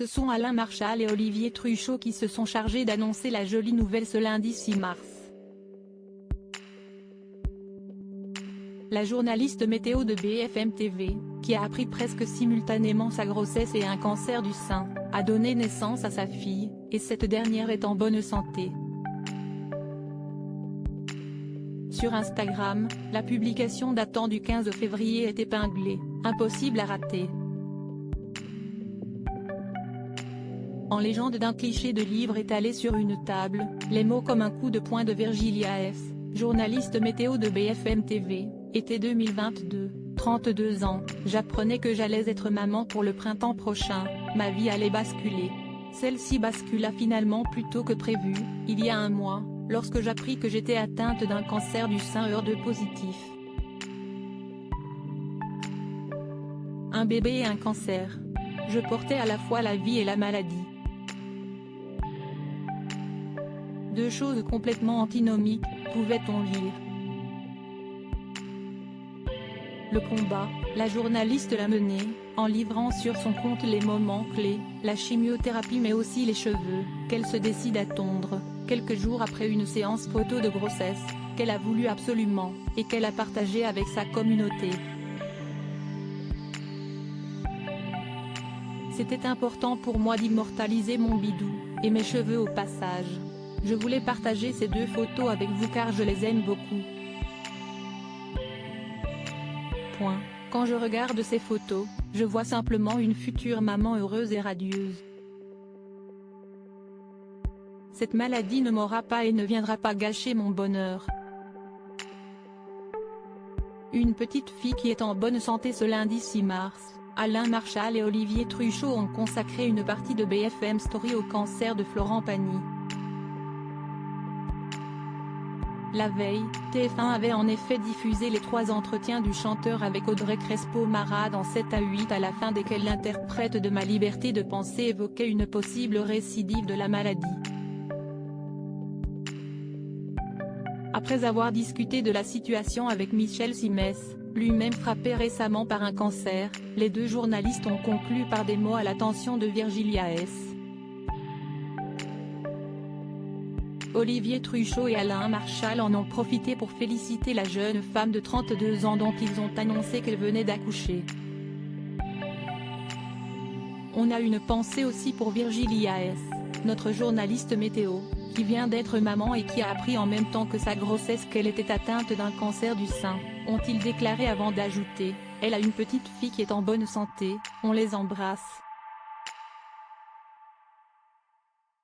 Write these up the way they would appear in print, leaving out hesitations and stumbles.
Ce sont Alain Marchal et Olivier Truchot qui se sont chargés d'annoncer la jolie nouvelle ce lundi 6 mars. La journaliste météo de BFM TV, qui a appris presque simultanément sa grossesse et un cancer du sein, a donné naissance à sa fille, et cette dernière est en bonne santé. Sur Instagram, la publication datant du 15 février est épinglée, impossible à rater. En légende d'un cliché de livre étalé sur une table, les mots comme un coup de poing de Virgilia F., journaliste météo de BFM TV, été 2022, 32 ans, j'apprenais que j'allais être maman pour le printemps prochain, ma vie allait basculer. Celle-ci bascula finalement plus tôt que prévu, il y a un mois, lorsque j'appris que j'étais atteinte d'un cancer du sein HER2 positif. Un bébé et un cancer. Je portais à la fois la vie et la maladie. Deux choses complètement antinomiques, pouvait-on lire. Le combat, la journaliste l'a mené, en livrant sur son compte les moments clés, la chimiothérapie mais aussi les cheveux, qu'elle se décide à tondre, quelques jours après une séance photo de grossesse, qu'elle a voulu absolument, et qu'elle a partagé avec sa communauté. C'était important pour moi d'immortaliser mon bidou, et mes cheveux au passage. Je voulais partager ces deux photos avec vous car je les aime beaucoup. Quand je regarde ces photos, je vois simplement une future maman heureuse et radieuse. Cette maladie ne m'aura pas et ne viendra pas gâcher mon bonheur. Une petite fille qui est en bonne santé ce lundi 6 mars, Alain Marchal et Olivier Truchot ont consacré une partie de BFM Story au cancer de Florent Pagny. La veille, TF1 avait en effet diffusé les 3 entretiens du chanteur avec Audrey Crespo-Mara dans 7 à 8 à la fin desquels l'interprète de Ma liberté de penser évoquait une possible récidive de la maladie. Après avoir discuté de la situation avec Michel Simès, lui-même frappé récemment par un cancer, les deux journalistes ont conclu par des mots à l'attention de Virgilia S. Olivier Truchot et Alain Marchal en ont profité pour féliciter la jeune femme de 32 ans dont ils ont annoncé qu'elle venait d'accoucher. On a une pensée aussi pour Virgilia S., notre journaliste météo, qui vient d'être maman et qui a appris en même temps que sa grossesse qu'elle était atteinte d'un cancer du sein, ont-ils déclaré avant d'ajouter, elle a une petite fille qui est en bonne santé, on les embrasse.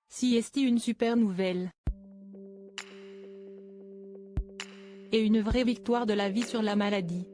Si est une super nouvelle. Et une vraie victoire de la vie sur la maladie.